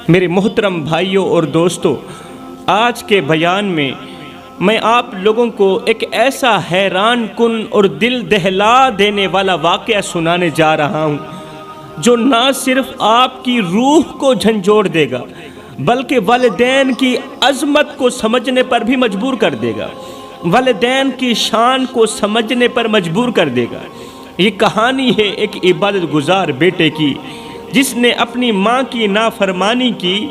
میرے محترم بھائیوں اور دوستوں، آج کے بیان میں آپ لوگوں کو ایک ایسا حیران کن اور دل دہلا دینے والا واقعہ سنانے جا رہا ہوں جو نہ صرف آپ کی روح کو جھنجھوڑ دے گا بلکہ والدین کی عظمت کو سمجھنے پر بھی مجبور کر دے گا، والدین کی شان کو سمجھنے پر مجبور کر دے گا۔ یہ کہانی ہے ایک عبادت گزار بیٹے کی جس نے اپنی ماں کی نافرمانی کی،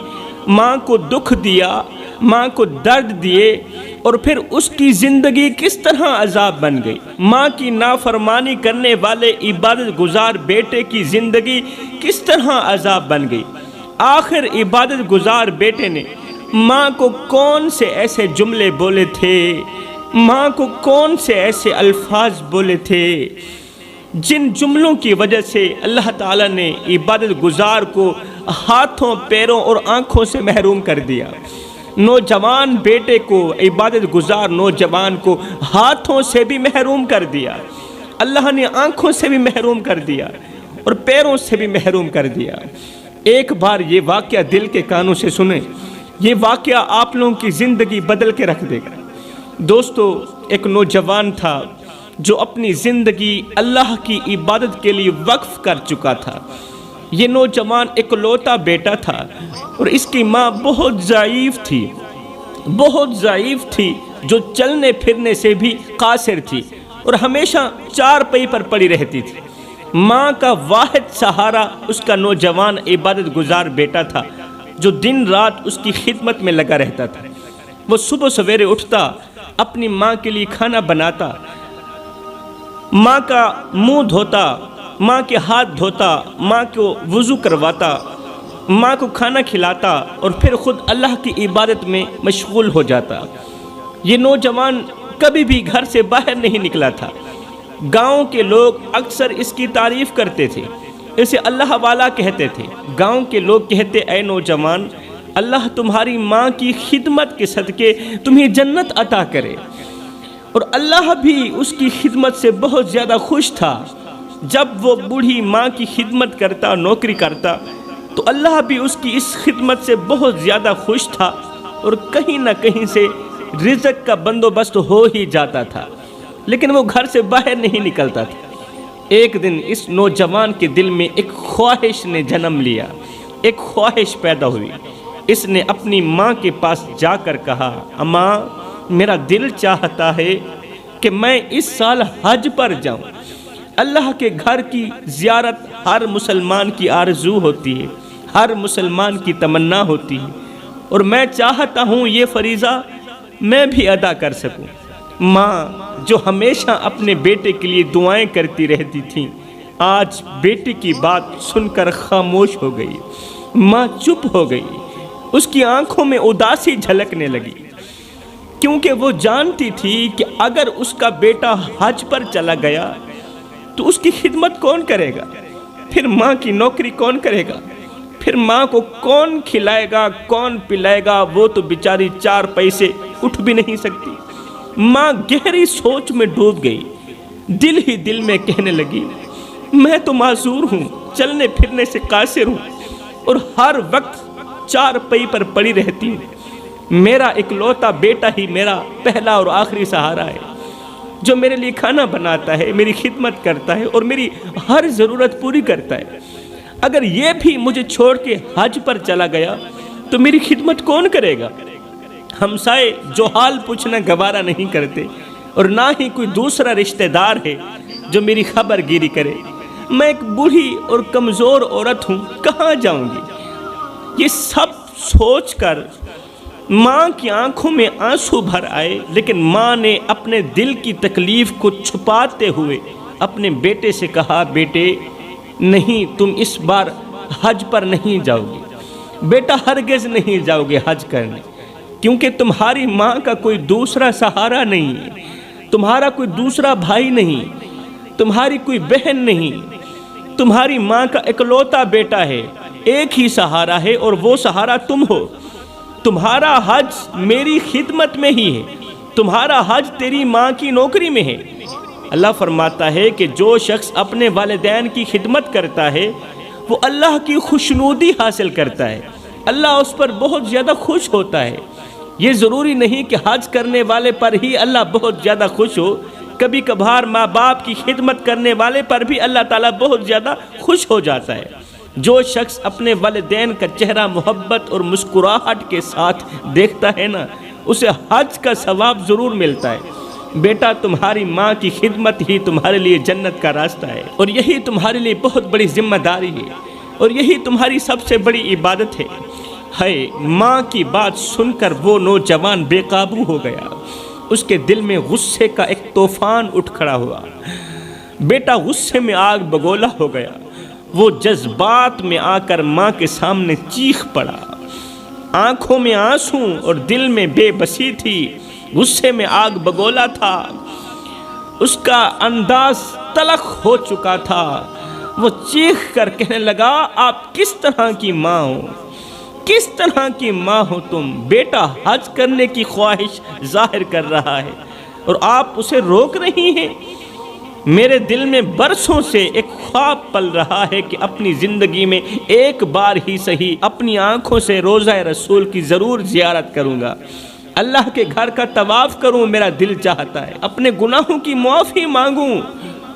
ماں کو دکھ دیا، ماں کو درد دیے، اور پھر اس کی زندگی کس طرح عذاب بن گئی۔ ماں کی نافرمانی کرنے والے عبادت گزار بیٹے کی زندگی کس طرح عذاب بن گئی۔ آخر عبادت گزار بیٹے نے ماں کو کون سے ایسے جملے بولے تھے، ماں کو کون سے ایسے الفاظ بولے تھے جن جملوں کی وجہ سے اللہ تعالیٰ نے عبادت گزار کو ہاتھوں، پیروں اور آنکھوں سے محروم کر دیا۔ نوجوان بیٹے کو، عبادت گزار نوجوان کو ہاتھوں سے بھی محروم کر دیا، اللہ نے آنکھوں سے بھی محروم کر دیا اور پیروں سے بھی محروم کر دیا۔ ایک بار یہ واقعہ دل کے کانوں سے سنیں، یہ واقعہ آپ لوگوں کی زندگی بدل کے رکھ دے گا۔ دوستو، ایک نوجوان تھا جو اپنی زندگی اللہ کی عبادت کے لیے وقف کر چکا تھا۔ یہ نوجوان اکلوتا بیٹا تھا اور اس کی ماں بہت ضعیف تھی جو چلنے پھرنے سے بھی قاصر تھی اور ہمیشہ چارپائی پر پڑی رہتی تھی۔ ماں کا واحد سہارا اس کا نوجوان عبادت گزار بیٹا تھا جو دن رات اس کی خدمت میں لگا رہتا تھا۔ وہ صبح سویرے اٹھتا، اپنی ماں کے لیے کھانا بناتا، ماں کا منہ دھوتا، ماں کے ہاتھ دھوتا، ماں کو وضو کرواتا، ماں کو کھانا کھلاتا اور پھر خود اللہ کی عبادت میں مشغول ہو جاتا۔ یہ نوجوان کبھی بھی گھر سے باہر نہیں نکلا تھا۔ گاؤں کے لوگ اکثر اس کی تعریف کرتے تھے، اسے اللہ والا کہتے تھے۔ گاؤں کے لوگ کہتے، اے نوجوان، اللہ تمہاری ماں کی خدمت کے صدقے تمہیں جنت عطا کرے۔ اور اللہ بھی اس کی خدمت سے بہت زیادہ خوش تھا۔ جب وہ بوڑھی ماں کی خدمت کرتا، نوکری کرتا، تو اللہ بھی اس کی اس خدمت سے بہت زیادہ خوش تھا اور کہیں نہ کہیں سے رزق کا بندوبست ہو ہی جاتا تھا، لیکن وہ گھر سے باہر نہیں نکلتا تھا۔ ایک دن اس نوجوان کے دل میں ایک خواہش نے جنم لیا، ایک خواہش پیدا ہوئی۔ اس نے اپنی ماں کے پاس جا کر کہا، اماں، میرا دل چاہتا ہے کہ میں اس سال حج پر جاؤں۔ اللہ کے گھر کی زیارت ہر مسلمان کی آرزو ہوتی ہے، ہر مسلمان کی تمنا ہوتی ہے، اور میں چاہتا ہوں یہ فریضہ میں بھی ادا کر سکوں۔ ماں جو ہمیشہ اپنے بیٹے کے لیے دعائیں کرتی رہتی تھیں، آج بیٹے کی بات سن کر خاموش ہو گئی۔ ماں چپ ہو گئی، اس کی آنکھوں میں اداسی جھلکنے لگی، کیونکہ وہ جانتی تھی کہ اگر اس کا بیٹا حج پر چلا گیا تو اس کی خدمت کون کرے گا؟ پھر ماں کی نوکری کون کرے گا؟ پھر ماں کو کون کھلائے گا، کون پلائے گا؟ وہ تو بیچاری چار پیسے اٹھ بھی نہیں سکتی۔ ماں گہری سوچ میں ڈوب گئی، دل ہی دل میں کہنے لگی، میں تو معذور ہوں، چلنے پھرنے سے قاصر ہوں اور ہر وقت چار پئی پر پڑی رہتی ہوں۔ میرا اکلوتا بیٹا ہی میرا پہلا اور آخری سہارا ہے، جو میرے لیے کھانا بناتا ہے، میری خدمت کرتا ہے اور میری ہر ضرورت پوری کرتا ہے۔ اگر یہ بھی مجھے چھوڑ کے حج پر چلا گیا تو میری خدمت کون کرے گا؟ ہمسائے جو حال پوچھنا گوارا نہیں کرتے اور نہ ہی کوئی دوسرا رشتہ دار ہے جو میری خبر گیری کرے۔ میں ایک بوڑھی اور کمزور عورت ہوں، کہاں جاؤں گی؟ یہ سب سوچ کر ماں کی آنکھوں میں آنسو بھر آئے، لیکن ماں نے اپنے دل کی تکلیف کو چھپاتے ہوئے اپنے بیٹے سے کہا، بیٹے نہیں، تم اس بار حج پر نہیں جاؤ گے بیٹا، ہرگز نہیں جاؤ گے حج کرنے، کیونکہ تمہاری ماں کا کوئی دوسرا سہارا نہیں ہے، تمہارا کوئی دوسرا بھائی نہیں، تمہاری کوئی بہن نہیں، تمہاری ماں کا اکلوتا بیٹا ہے، ایک ہی سہارا ہے اور وہ سہارا تم ہو۔ تمہارا حج میری خدمت میں ہی ہے، تمہارا حج تیری ماں کی نوکری میں ہے۔ اللہ فرماتا ہے کہ جو شخص اپنے والدین کی خدمت کرتا ہے وہ اللہ کی خوشنودی حاصل کرتا ہے، اللہ اس پر بہت زیادہ خوش ہوتا ہے۔ یہ ضروری نہیں کہ حج کرنے والے پر ہی اللہ بہت زیادہ خوش ہو، کبھی کبھار ماں باپ کی خدمت کرنے والے پر بھی اللہ تعالیٰ بہت زیادہ خوش ہو جاتا ہے۔ جو شخص اپنے والدین کا چہرہ محبت اور مسکراہٹ کے ساتھ دیکھتا ہے نا، اسے حج کا ثواب ضرور ملتا ہے۔ بیٹا، تمہاری ماں کی خدمت ہی تمہارے لیے جنت کا راستہ ہے، اور یہی تمہارے لیے بہت بڑی ذمہ داری ہے، اور یہی تمہاری سب سے بڑی عبادت ہے۔ ماں کی بات سن کر وہ نوجوان بے قابو ہو گیا۔ اس کے دل میں غصے کا ایک طوفان اٹھ کھڑا ہوا۔ بیٹا غصے میں آگ بگولا ہو گیا۔ وہ جذبات میں آ کر ماں کے سامنے چیخ پڑا۔ آنکھوں میں آنسو اور دل میں بے بسی تھی، غصے میں آگ بگولا تھا، اس کا انداز تلخ ہو چکا تھا۔ وہ چیخ کر کہنے لگا، آپ کس طرح کی ماں ہو؟ کس طرح کی ماں ہو تم؟ بیٹا حج کرنے کی خواہش ظاہر کر رہا ہے اور آپ اسے روک رہی ہیں۔ میرے دل میں برسوں سے ایک خواب پل رہا ہے کہ اپنی زندگی میں ایک بار ہی صحیح اپنی آنکھوں سے روضہ رسول کی ضرور زیارت کروں گا، اللہ کے گھر کا طواف کروں، میرا دل چاہتا ہے، اپنے گناہوں کی معافی مانگوں،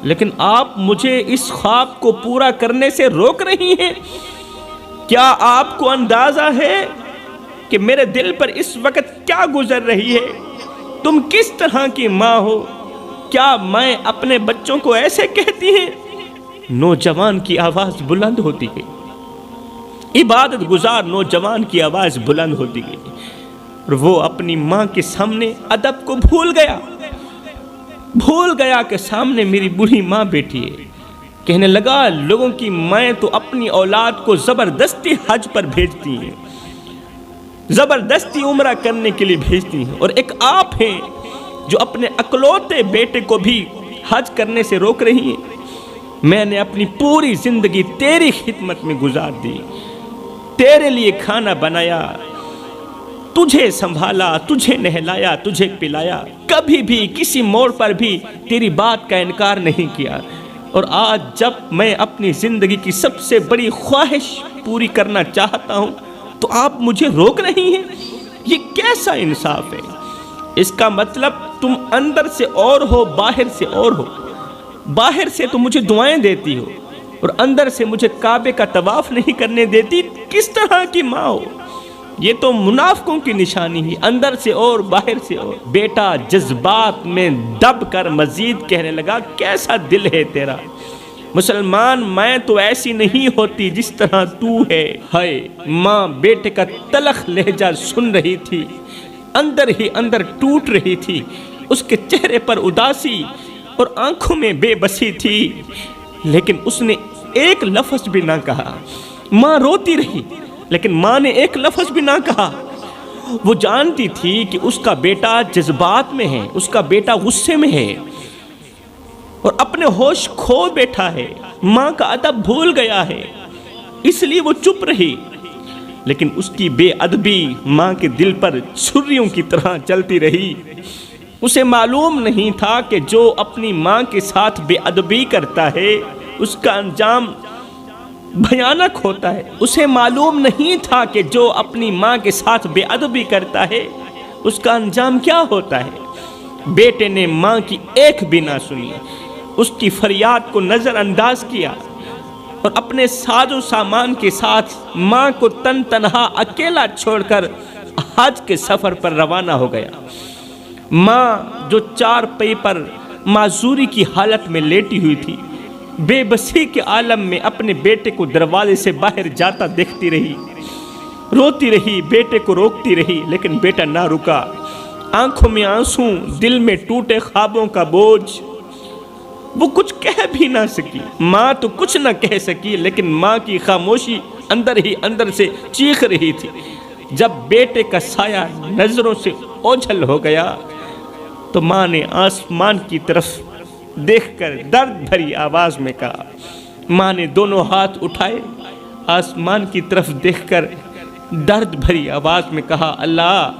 لیکن آپ مجھے اس خواب کو پورا کرنے سے روک رہی ہیں۔ کیا آپ کو اندازہ ہے کہ میرے دل پر اس وقت کیا گزر رہی ہے؟ تم کس طرح کی ماں ہو؟ کیا میں اپنے بچوں کو ایسے کہتی ہیں؟ نوجوان کی آواز بلند ہوتی گئی، عبادت گزار نوجوان کی آواز بلند ہوتی گئی، اور وہ اپنی ماں کے سامنے ادب کو بھول گیا کہ سامنے میری بوڑھی ماں بیٹھی ہے۔ کہنے لگا، لوگوں کی مائیں تو اپنی اولاد کو زبردستی حج پر بھیجتی ہیں، زبردستی عمرہ کرنے کے لیے بھیجتی ہیں، اور ایک آپ ہیں جو اپنے اکلوتے بیٹے کو بھی حج کرنے سے روک رہی ہیں۔ میں نے اپنی پوری زندگی تیری خدمت میں گزار دی، تیرے لیے کھانا بنایا، تجھے سنبھالا، تجھے نہلایا، تجھے پلایا، کبھی بھی کسی موڑ پر بھی تیری بات کا انکار نہیں کیا، اور آج جب میں اپنی زندگی کی سب سے بڑی خواہش پوری کرنا چاہتا ہوں تو آپ مجھے روک رہی ہیں۔ یہ کیسا انصاف ہے؟ اس کا مطلب تم اندر سے اور ہو، باہر سے اور ہو۔ باہر سے تو مجھے دعائیں دیتی ہو اور اندر سے مجھے کعبے کا طواف نہیں کرنے دیتی۔ کس طرح کی ماں ہو؟ یہ تو منافقوں کی نشانی ہے، اندر سے اور باہر سے اور۔ بیٹا جذبات میں دب کر مزید کہنے لگا، کیسا دل ہے تیرا مسلمان، میں تو ایسی نہیں ہوتی جس طرح تو ہے۔ ماں بیٹے کا تلخ لہجہ سن رہی تھی، اندر ہی اندر ٹوٹ رہی تھی، اس کے چہرے پر اداسی اور آنکھوں میں بے بسی تھی، لیکن اس نے ایک لفظ بھی نہ کہا۔ ماں روتی رہی لیکن ماں نے ایک لفظ بھی نہ کہا۔ وہ جانتی تھی کہ اس کا بیٹا جذبات میں ہے، اس کا بیٹا غصے میں ہے اور اپنے ہوش کھو بیٹھا ہے، ماں کا ادب بھول گیا ہے، اس لیے وہ چپ رہی۔ لیکن اس کی بے ادبی ماں کے دل پر چھریوں کی طرح چلتی رہی۔ اسے معلوم نہیں تھا کہ جو اپنی ماں کے ساتھ بے ادبی کرتا ہے اس کا انجام بھیانک ہوتا ہے۔ اسے معلوم نہیں تھا کہ جو اپنی ماں کے ساتھ بے ادبی کرتا ہے اس کا انجام کیا ہوتا ہے۔ بیٹے نے ماں کی ایک بھی نہ سنی، اس کی فریاد کو نظر انداز کیا اور اپنے ساز و سامان کے ساتھ ماں کو تن تنہا اکیلا چھوڑ کر حج کے سفر پر روانہ ہو گیا۔ ماں جو چار پئی پر معذوری کی حالت میں لیٹی ہوئی تھی، بے بسی کے عالم میں اپنے بیٹے کو دروازے سے باہر جاتا دیکھتی رہی، روتی رہی، بیٹے کو روکتی رہی، لیکن بیٹا نہ رکا۔ آنکھوں میں آنسو، دل میں ٹوٹے خوابوں کا بوجھ، وہ کچھ کہہ بھی نہ سکی۔ ماں تو کچھ نہ کہہ سکی، لیکن ماں کی خاموشی اندر ہی اندر سے چیخ رہی تھی۔ جب بیٹے کا سایہ نظروں سے اوجھل ہو گیا تو ماں نے آسمان کی طرف دیکھ کر درد بھری آواز میں کہا، ماں نے دونوں ہاتھ اٹھائے، آسمان کی طرف دیکھ کر درد بھری آواز میں کہا، اللہ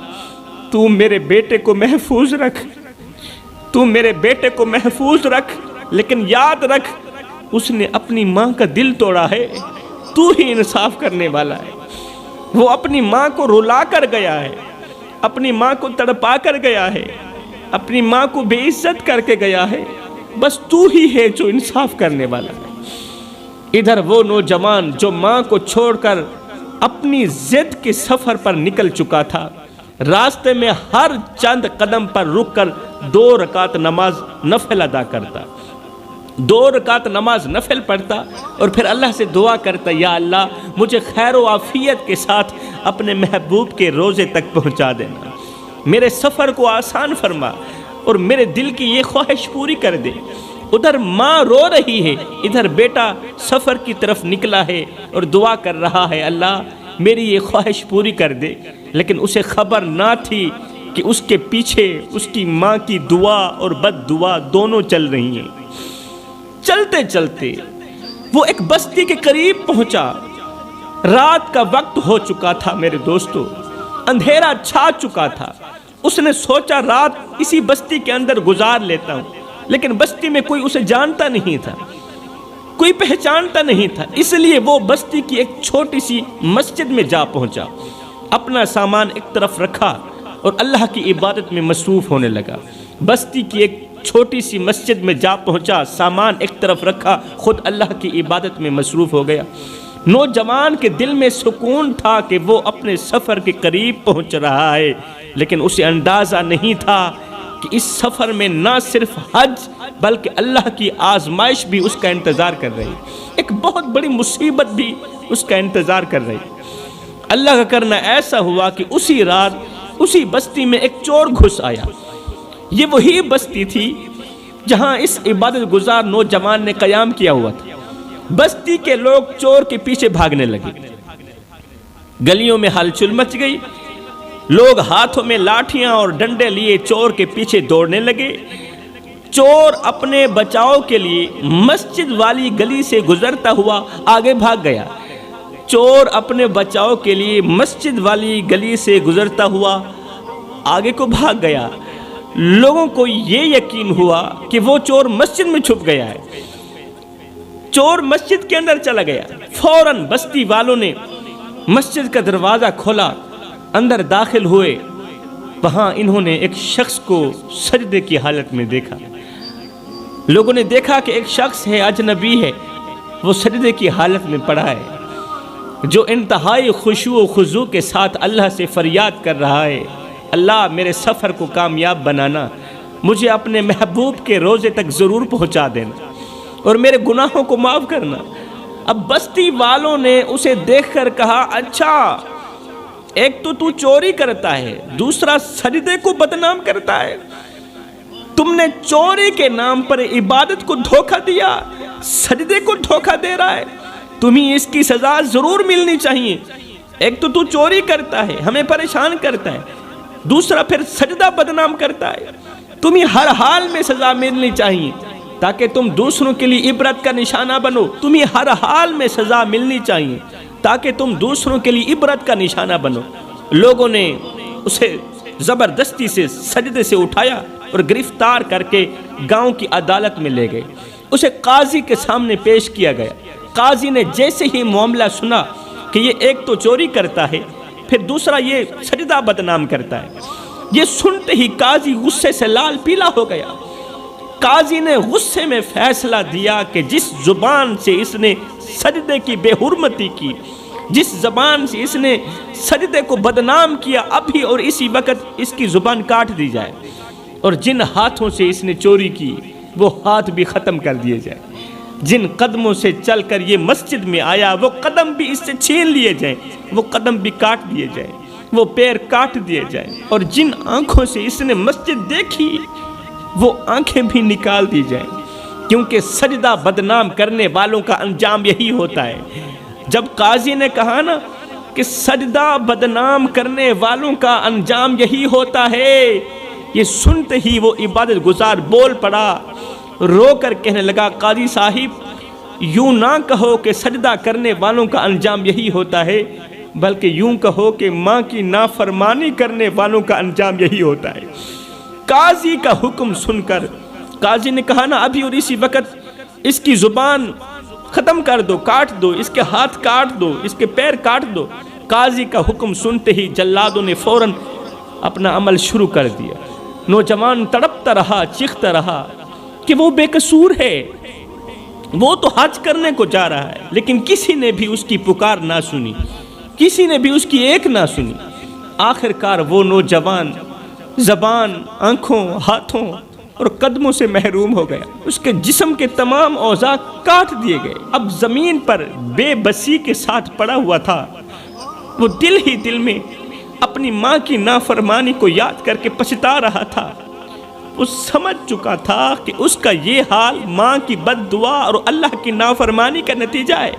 تو میرے بیٹے کو محفوظ رکھ، تو میرے بیٹے کو محفوظ رکھ، لیکن یاد رکھ اس نے اپنی ماں کا دل توڑا ہے، تو ہی انصاف کرنے والا ہے۔ وہ اپنی ماں کو رلا کر گیا ہے، اپنی ماں کو تڑپا کر گیا ہے، اپنی ماں کو بے عزت کر کے گیا ہے، بس تو ہی ہے جو انصاف کرنے والا ہے۔ ادھر وہ نوجوان جو ماں کو چھوڑ کر اپنی ضد کے سفر پر نکل چکا تھا، راستے میں ہر چند قدم پر رک کر 2 رکعت نماز نفل ادا کرتا، 2 رکعت نماز نفل پڑھتا اور پھر اللہ سے دعا کرتا، یا اللہ مجھے خیر و عافیت کے ساتھ اپنے محبوب کے روزے تک پہنچا دینا، میرے سفر کو آسان فرما اور میرے دل کی یہ خواہش پوری کر دے۔ ادھر ماں رو رہی ہے، ادھر بیٹا سفر کی طرف نکلا ہے اور دعا کر رہا ہے، اللہ میری یہ خواہش پوری کر دے، لیکن اسے خبر نہ تھی کہ اس کے پیچھے اس کی ماں کی دعا اور بد دعا دونوں چل رہی ہیں۔ چلتے چلتے وہ ایک بستی کے قریب پہنچا، رات کا وقت ہو چکا تھا میرے دوستو، اندھیرا چھا چکا تھا۔ اس نے سوچا رات اسی بستی کے اندر گزار لیتا ہوں، لیکن بستی میں کوئی اسے جانتا نہیں تھا، کوئی پہچانتا نہیں تھا، اس لیے وہ بستی کی ایک چھوٹی سی مسجد میں جا پہنچا، اپنا سامان ایک طرف رکھا اور اللہ کی عبادت میں مصروف ہونے لگا۔ بستی کی ایک چھوٹی سی مسجد میں جا پہنچا، سامان ایک طرف رکھا، خود اللہ کی عبادت میں مصروف ہو گیا۔ نوجوان کے دل میں سکون تھا کہ وہ اپنے سفر کے قریب پہنچ رہا ہے، لیکن اسے اندازہ نہیں تھا کہ اس سفر میں نہ صرف حج بلکہ اللہ کی آزمائش بھی اس کا انتظار کر رہی، ایک بہت بڑی مصیبت بھی اس کا انتظار کر رہی۔ اللہ کا کرنا ایسا ہوا کہ اسی رات اسی بستی میں ایک چور گھس آیا۔ یہ وہی بستی تھی جہاں اس عبادت گزار نوجوان نے قیام کیا ہوا تھا۔ بستی کے لوگ چور کے پیچھے بھاگنے لگے، گلیوں میں ہلچل مچ گئی، لوگ ہاتھوں میں لاٹھیاں اور ڈنڈے لیے چور کے پیچھے دوڑنے لگے۔ چور اپنے بچاؤ کے لیے مسجد والی گلی سے گزرتا ہوا آگے بھاگ گیا، چور اپنے بچاؤ کے لیے مسجد والی گلی سے گزرتا ہوا آگے کو بھاگ گیا۔ لوگوں کو یہ یقین ہوا کہ وہ چور مسجد میں چھپ گیا ہے، چور مسجد کے اندر چلا گیا۔ فوراً بستی والوں نے مسجد کا دروازہ کھولا، اندر داخل ہوئے، وہاں انہوں نے ایک شخص کو سجدے کی حالت میں دیکھا۔ لوگوں نے دیکھا کہ ایک شخص ہے، اجنبی ہے، وہ سجدے کی حالت میں پڑا ہے، جو انتہائی خشوع و خضوع کے ساتھ اللہ سے فریاد کر رہا ہے، اللہ میرے سفر کو کامیاب بنانا، مجھے اپنے محبوب کے روزے تک ضرور پہنچا دینا اور میرے گناہوں کو معاف کرنا۔ اب بستی والوں نے اسے دیکھ کر کہا، اچھا ایک تو چوری کرتا ہے، دوسرا سجدے کو بدنام کرتا ہے، تم نے چوری کے نام پر عبادت کو دھوکہ دیا، سجدے کو دھوکہ دے رہا ہے، تمہیں اس کی سزا ضرور ملنی چاہیے۔ ایک تو چوری کرتا ہے، ہمیں پریشان کرتا ہے، دوسرا پھر سجدہ بدنام کرتا ہے، تمہیں ہر حال میں سزا ملنی چاہیے تاکہ تم دوسروں کے لیے عبرت کا نشانہ بنو، تمہیں ہر حال میں سزا ملنی چاہیے تاکہ تم دوسروں کے لیے عبرت کا نشانہ بنو۔ لوگوں نے اسے زبردستی سے سجدے سے اٹھایا اور گرفتار کر کے گاؤں کی عدالت میں لے گئے، اسے قاضی کے سامنے پیش کیا گیا۔ قاضی نے جیسے ہی معاملہ سنا کہ یہ ایک تو چوری کرتا ہے، پھر دوسرا یہ سجدہ بدنام کرتا ہے، یہ سنتے ہی قاضی غصے سے لال پیلا ہو گیا۔ قاضی نے غصے میں فیصلہ دیا کہ جس زبان سے اس نے سجدے کی بے حرمتی کی، جس زبان سے اس نے سجدے کو بدنام کیا، ابھی اور اسی وقت اس کی زبان کاٹ دی جائے، اور جن ہاتھوں سے اس نے چوری کی وہ ہاتھ بھی ختم کر دیے جائے، جن قدموں سے چل کر یہ مسجد میں آیا وہ قدم بھی اس سے چھین لیے جائیں، وہ قدم بھی کاٹ دیے جائیں، وہ پیر کاٹ دیے جائیں، اور جن آنکھوں سے اس نے مسجد دیکھی وہ آنکھیں بھی نکال دی جائیں، کیونکہ سجدہ بدنام کرنے والوں کا انجام یہی ہوتا ہے۔ جب قاضی نے کہا نا کہ سجدہ بدنام کرنے والوں کا انجام یہی ہوتا ہے، یہ سنتے ہی وہ عبادت گزار بول پڑا، رو کر کہنے لگا، قاضی صاحب یوں نہ کہو کہ سجدہ کرنے والوں کا انجام یہی ہوتا ہے، بلکہ یوں کہو کہ ماں کی نافرمانی کرنے والوں کا انجام یہی ہوتا ہے۔ قاضی کا حکم سن کر قاضی نے کہا نا ابھی اور اسی وقت اس کی زبان ختم کر دو، کاٹ دو، اس کے ہاتھ کاٹ دو، اس کے پیر کاٹ دو۔ قاضی کا حکم سنتے ہی جلادوں نے فوراً اپنا عمل شروع کر دیا۔ نوجوان تڑپتا رہا، چیختا رہا کہ وہ بے قصور ہے، وہ تو حج کرنے کو جا رہا ہے، لیکن کسی نے بھی اس کی پکار نہ سنی، کسی نے بھی اس کی ایک نہ سنی۔ آخر کار وہ نوجوان زبان، آنکھوں، ہاتھوں اور قدموں سے محروم ہو گیا، اس کے جسم کے تمام اعضاء کاٹ دیے گئے۔ اب زمین پر بے بسی کے ساتھ پڑا ہوا تھا۔ وہ دل ہی دل میں اپنی ماں کی نافرمانی کو یاد کر کے پچھتا رہا تھا۔ وہ سمجھ چکا تھا کہ اس کا یہ حال ماں کی بد دعا اور اللہ کی نافرمانی کا نتیجہ ہے۔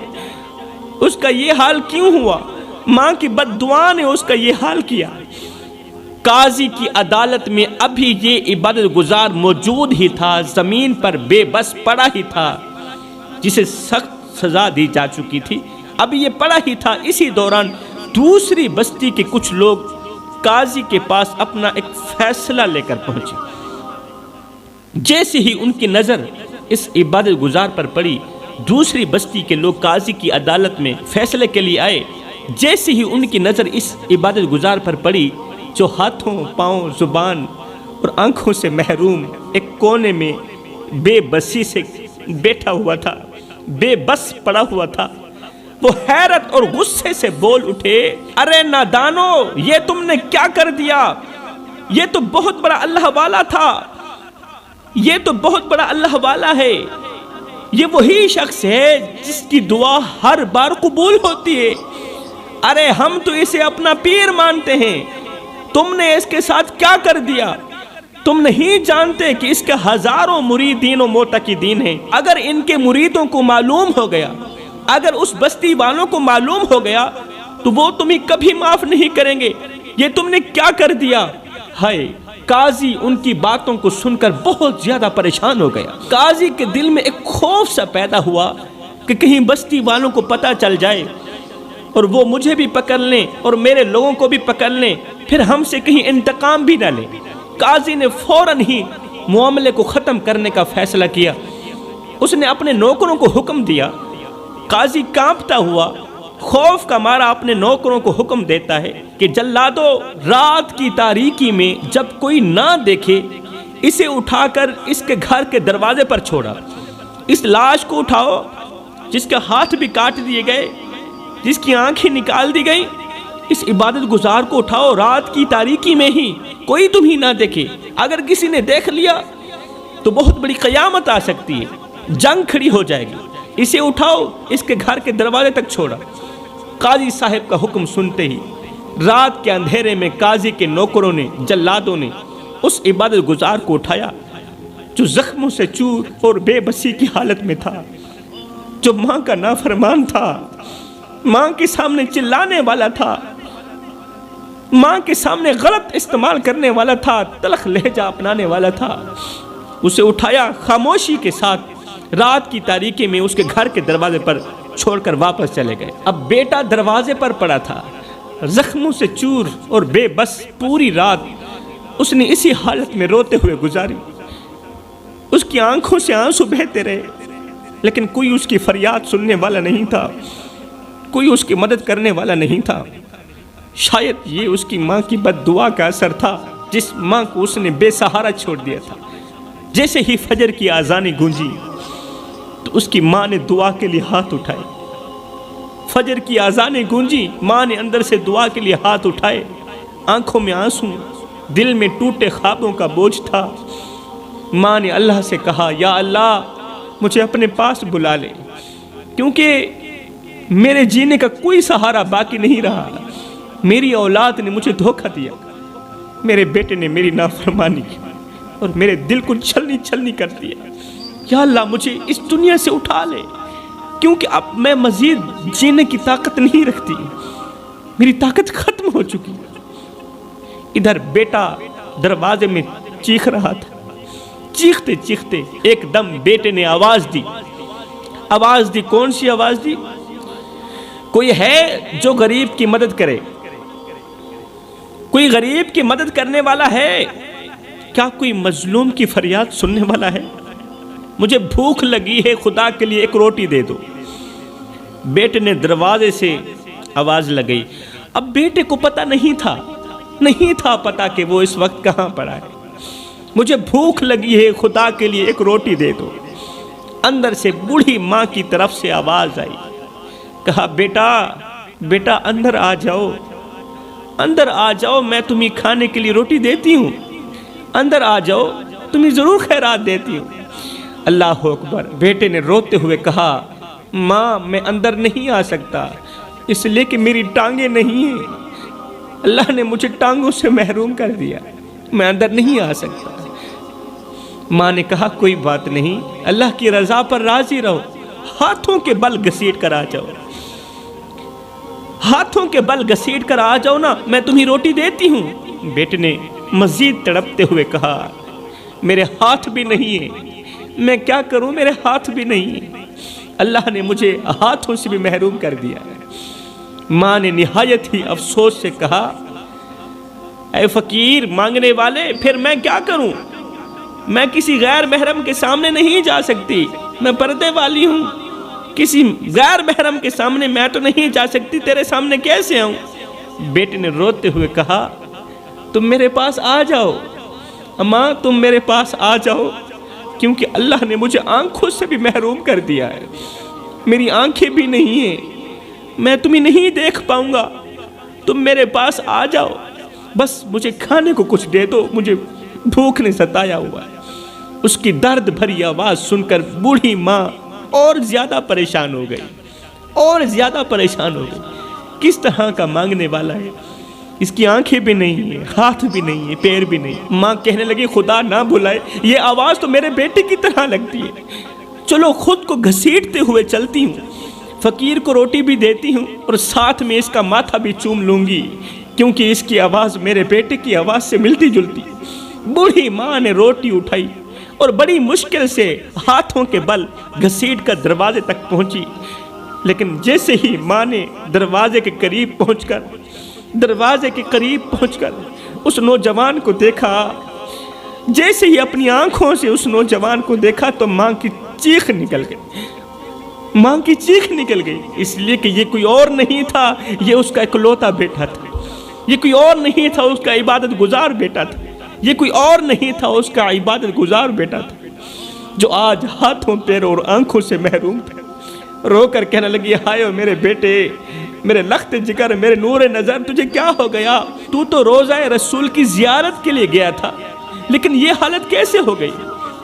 اس کا یہ حال کیوں ہوا؟ ماں کی بد دعا نے اس کا یہ حال کیا۔ قاضی کی عدالت میں ابھی یہ عبادت گزار موجود ہی تھا، زمین پر بے بس پڑا ہی تھا، جسے سخت سزا دی جا چکی تھی۔ اب یہ پڑا ہی تھا، اسی دوران دوسری بستی کے کچھ لوگ قاضی کے پاس اپنا ایک فیصلہ لے کر پہنچے۔ جیسے ہی ان کی نظر اس عبادت گزار پر پڑی، دوسری بستی کے لوگ قاضی کی عدالت میں فیصلے کے لیے آئے۔ جیسے ہی ان کی نظر اس عبادت گزار پر پڑی جو ہاتھوں، پاؤں، زبان اور آنکھوں سے محروم ایک کونے میں بے بسی سے بیٹھا ہوا تھا، بے بس پڑا ہوا تھا، وہ حیرت اور غصے سے بول اٹھے، ارے نادانو، یہ تم نے کیا کر دیا؟ یہ تو بہت بڑا اللہ والا تھا، یہ تو بہت بڑا اللہ والا ہے، یہ وہی شخص ہے جس کی دعا ہر بار قبول ہوتی ہے۔ ارے ہم تو اسے اپنا پیر مانتے ہیں، تم نے اس کے ساتھ کیا کر دیا؟ تم نہیں جانتے کہ اس کے ہزاروں مریدین و معتقدین ہیں، اگر ان کے مریدوں کو معلوم ہو گیا، اگر اس بستی والوں کو معلوم ہو گیا تو وہ تمہیں کبھی معاف نہیں کریں گے، یہ تم نے کیا کر دیا؟ ہائے! قاضی ان کی باتوں کو سن کر بہت زیادہ پریشان ہو گیا۔ قاضی کے دل میں ایک خوف سا پیدا ہوا کہ کہیں بستی والوں کو پتہ چل جائے اور وہ مجھے بھی پکڑ لیں اور میرے لوگوں کو بھی پکڑ لیں، پھر ہم سے کہیں انتقام بھی نہ لیں۔ قاضی نے فوراً ہی معاملے کو ختم کرنے کا فیصلہ کیا۔ اس نے اپنے نوکروں کو حکم دیا۔ قاضی کانپتا ہوا خوف کا مارا اپنے نوکروں کو حکم دیتا ہے کہ جلادو، رات کی تاریکی میں جب کوئی نہ دیکھے اسے اٹھا کر اس کے گھر کے دروازے پر چھوڑا۔ اس لاش کو اٹھاؤ جس کے ہاتھ بھی کاٹ دیے گئے، جس کی آنکھیں نکال دی گئی، اس عبادت گزار کو اٹھاؤ رات کی تاریکی میں ہی، کوئی تمہیں نہ دیکھے۔ اگر کسی نے دیکھ لیا تو بہت بڑی قیامت آ سکتی ہے، جنگ کھڑی ہو جائے گی۔ اسے اٹھاؤ، اس کے گھر کے دروازے تک چھوڑا۔ قاضی صاحب کا حکم سنتے ہی رات کے اندھیرے میں قاضی کے نوکروں نے، جلادوں نے اس عبادت گزار کو اٹھایا جو زخموں سے چور اور بے بسی کی حالت میں تھا، جو ماں کا نافرمان تھا، ماں کے سامنے چلانے والا تھا، ماں کے سامنے غلط استعمال کرنے والا تھا، تلخ لہجہ اپنانے والا تھا۔ اسے اٹھایا، خاموشی کے ساتھ رات کی تاریکی میں اس کے گھر کے دروازے پر چھوڑ کر واپس چلے گئے۔ اب بیٹا دروازے پر پڑا تھا، زخموں سے چور اور بے بس پوری رات اس نے اسی حالت میں روتے ہوئے گزاری۔ اس کی آنکھوں سے آنسو بہتے رہے، لیکن کوئی اس کی فریاد سننے والا نہیں تھا، کوئی اس کی مدد کرنے والا نہیں تھا۔ شاید یہ اس کی ماں کی بد دعا کا اثر تھا، جس ماں کو اس نے بے سہارا چھوڑ دیا تھا۔ جیسے ہی فجر کی اذانیں گونجی تو اس کی ماں نے دعا کے لیے ہاتھ اٹھائے۔ فجر کی اذانیں گونجی، ماں نے اندر سے دعا کے لیے ہاتھ اٹھائے، آنکھوں میں آنسو، دل میں ٹوٹے خوابوں کا بوجھ تھا۔ ماں نے اللہ سے کہا، یا اللہ مجھے اپنے پاس بلا لے، کیونکہ میرے جینے کا کوئی سہارا باقی نہیں رہا، میری اولاد نے مجھے دھوکہ دیا، میرے بیٹے نے میری نافرمانی کی اور میرے دل کو چھلنی چھلنی کر دیا۔ یا اللہ مجھے اس دنیا سے اٹھا لے، کیونکہ اب میں مزید جینے کی طاقت نہیں رکھتی، میری طاقت ختم ہو چکی۔ ادھر بیٹا دروازے میں چیخ رہا تھا۔ چیختے چیختے ایک دم بیٹے نے آواز دی۔ آواز دی، کون سی آواز دی؟ کوئی ہے جو غریب کی مدد کرے؟ کوئی غریب کی مدد کرنے والا ہے؟ کیا کوئی مظلوم کی فریاد سننے والا ہے؟ مجھے بھوک لگی ہے، خدا کے لیے ایک روٹی دے دو۔ بیٹے نے دروازے سے آواز لگائی، اب بیٹے کو پتہ نہیں تھا پتا کہ وہ اس وقت کہاں پڑا ہے۔ مجھے بھوک لگی ہے، خدا کے لیے ایک روٹی دے دو۔ اندر سے بوڑھی ماں کی طرف سے آواز آئی، کہا بیٹا اندر آ جاؤ، میں تمہیں کھانے کے لیے روٹی دیتی ہوں، اندر آ جاؤ، تمہیں ضرور خیرات دیتی ہوں۔ اللہ اکبر۔ بیٹے نے روتے ہوئے کہا، ماں میں اندر نہیں آ سکتا، اس لیے کہ میری ٹانگیں نہیں ہیں، اللہ نے مجھے ٹانگوں سے محروم کر دیا، میں اندر نہیں آ سکتا۔ ماں نے کہا، کوئی بات نہیں، اللہ کی رضا پر راضی رہو، ہاتھوں کے بل گھسیٹ کر آ جاؤ نا، میں تمہیں روٹی دیتی ہوں۔ بیٹے نے مزید تڑپتے ہوئے کہا، میرے ہاتھ بھی نہیں ہیں، میں کیا کروں، میرے ہاتھ بھی نہیں ہیں، اللہ نے مجھے ہاتھوں سے بھی محروم کر دیا ہے۔ ماں نے نہایت ہی افسوس سے کہا، اے فقیر مانگنے والے، پھر میں کیا کروں، میں کسی غیر محرم کے سامنے نہیں جا سکتی، میں پردے والی ہوں، کسی غیر محرم کے سامنے میں تو نہیں جا سکتی، تیرے سامنے کیسے آؤں؟ بیٹے نے روتے ہوئے کہا، تم میرے پاس آ جاؤ، اماں تم میرے پاس آ جاؤ، کیونکہ اللہ نے مجھے آنکھوں سے بھی محروم کر دیا ہے، میری آنکھیں بھی نہیں ہیں، میں تمہیں نہیں دیکھ پاؤں گا، تم میرے پاس آ جاؤ، بس مجھے کھانے کو کچھ دے دو، مجھے بھوک نے ستایا ہوا ہے۔ اس کی درد بھری آواز سن کر بوڑھی ماں اور زیادہ پریشان ہو گئی۔ کس طرح کا مانگنے والا ہے، اس کی آنکھیں بھی نہیں ہیں، ہاتھ بھی نہیں ہیں، پیر بھی نہیں۔ ماں کہنے لگی، خدا نہ بھلائے، یہ آواز تو میرے بیٹے کی طرح لگتی ہے، چلو خود کو گھسیٹتے ہوئے چلتی ہوں، فقیر کو روٹی بھی دیتی ہوں اور ساتھ میں اس کا ماتھا بھی چوم لوں گی، کیونکہ اس کی آواز میرے بیٹے کی آواز سے ملتی جلتی۔ بوڑھی ماں نے روٹی اٹھائی اور بڑی مشکل سے ہاتھوں کے بل گھسیٹ کر دروازے تک پہنچی، لیکن جیسے ہی ماں نے دروازے کے قریب پہنچ کر اس نوجوان کو دیکھا، جیسے ہی اپنی آنکھوں سے اس نوجوان کو دیکھا تو ماں کی چیخ نکل گئی، اس لیے کہ یہ کوئی اور نہیں تھا، یہ اس کا اکلوتا بیٹا تھا، یہ کوئی اور نہیں تھا، اس کا عبادت گزار بیٹا تھا، یہ کوئی اور نہیں تھا، اس کا عبادت گزار بیٹا تھا، جو آج ہاتھوں پیروں اور آنکھوں سے محروم تھا۔ رو کر کہنے لگی، ہائے میرے بیٹے، میرے لخت جگر، میرے نور نظر، تجھے کیا ہو گیا؟ تو روزہ رسول کی زیارت کے لیے گیا تھا، لیکن یہ حالت کیسے ہو گئی؟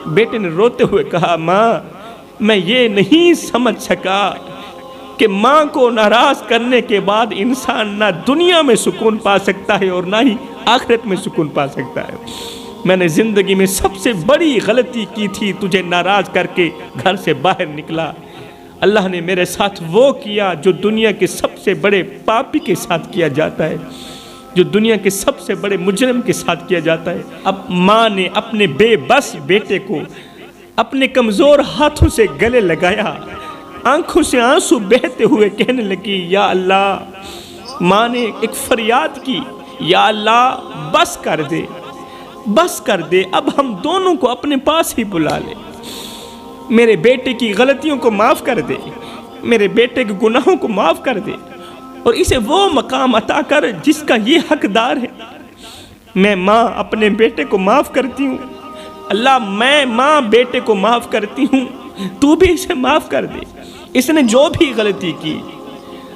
بیٹے نے روتے ہوئے کہا، ماں میں یہ نہیں سمجھ سکا کہ ماں کو ناراض کرنے کے بعد انسان نہ دنیا میں سکون پا سکتا ہے اور نہ ہی آخرت میں سکون پا سکتا ہے۔ میں نے زندگی میں سب سے بڑی غلطی کی تھی، تجھے ناراض کر کے گھر سے باہر نکلا۔ اللہ نے میرے ساتھ وہ کیا جو دنیا کے سب سے بڑے پاپی کے ساتھ کیا جاتا ہے، جو دنیا کے سب سے بڑے مجرم کے ساتھ کیا جاتا ہے۔ اب ماں نے اپنے بے بس بیٹے کو اپنے کمزور ہاتھوں سے گلے لگایا، آنکھوں سے آنسو بہتے ہوئے کہنے لگی، یا اللہ۔ ماں نے ایک فریاد کی، یا اللہ بس کر دے، اب ہم دونوں کو اپنے پاس ہی بلا لے، میرے بیٹے کی غلطیوں کو معاف کر دے، میرے بیٹے کے گناہوں کو معاف کر دے، اور اسے وہ مقام عطا کر جس کا یہ حقدار ہے۔ میں ماں اپنے بیٹے کو معاف کرتی ہوں، اللہ میں ماں بیٹے کو معاف کرتی ہوں، تو بھی اسے معاف کر دے، اس نے جو بھی غلطی کی،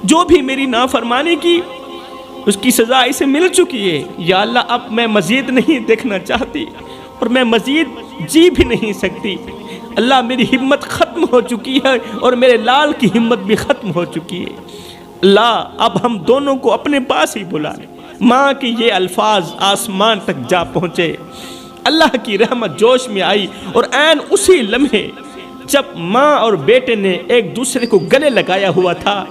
جو بھی میری نافرمانی کی، اس کی سزا اسے مل چکی ہے۔ یا اللہ اب میں مزید نہیں دیکھنا چاہتی اور میں مزید جی بھی نہیں سکتی، اللہ میری ہمت ختم ہو چکی ہے اور میرے لال کی ہمت بھی ختم ہو چکی ہے، اللہ اب ہم دونوں کو اپنے پاس ہی بلا لے۔ ماں کے یہ الفاظ آسمان تک جا پہنچے، اللہ کی رحمت جوش میں آئی، اور عین اسی لمحے جب ماں اور بیٹے نے ایک دوسرے کو گلے لگایا ہوا تھا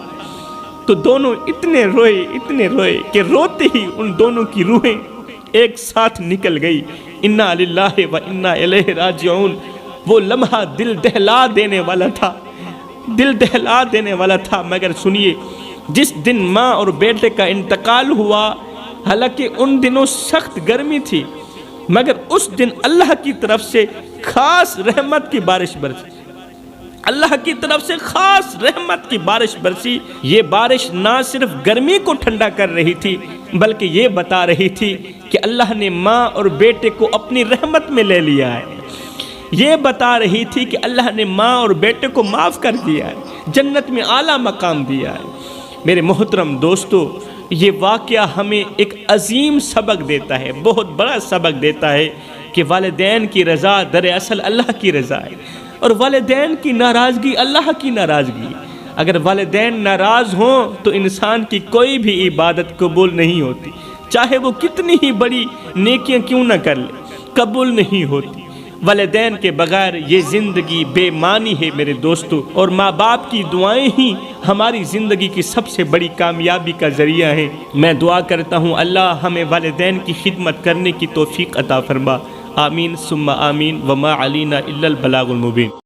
تو دونوں اتنے روئے کہ روتے ہی ان دونوں کی روحیں ایک ساتھ نکل گئی۔ انا للہ و انا الیہ راجعون۔ وہ لمحہ دل دہلا دینے والا تھا، مگر سنیے، جس دن ماں اور بیٹے کا انتقال ہوا، حالانکہ ان دنوں سخت گرمی تھی، مگر اس دن اللہ کی طرف سے خاص رحمت کی بارش برسی، اللہ کی طرف سے خاص رحمت کی بارش برسی۔ یہ بارش نہ صرف گرمی کو ٹھنڈا کر رہی تھی بلکہ یہ بتا رہی تھی کہ اللہ نے ماں اور بیٹے کو اپنی رحمت میں لے لیا ہے۔ یہ بتا رہی تھی کہ اللہ نے ماں اور بیٹے کو معاف کر دیا ہے، جنت میں اعلیٰ مقام دیا ہے۔ میرے محترم دوستو، یہ واقعہ ہمیں ایک عظیم سبق دیتا ہے، بہت بڑا سبق دیتا ہے کہ والدین کی رضا دراصل اللہ کی رضا ہے، اور والدین کی ناراضگی اللہ کی ناراضگی۔ اگر والدین ناراض ہوں تو انسان کی کوئی بھی عبادت قبول نہیں ہوتی، چاہے وہ کتنی ہی بڑی نیکیاں کیوں نہ کر لے، قبول نہیں ہوتی۔ والدین کے بغیر یہ زندگی بے معنی ہے میرے دوستو، اور ماں باپ کی دعائیں ہی ہماری زندگی کی سب سے بڑی کامیابی کا ذریعہ ہیں۔ میں دعا کرتا ہوں اللہ ہمیں والدین کی خدمت کرنے کی توفیق عطا فرما۔ آمین ثم آمین، وما علینا الا البلاغ المبین۔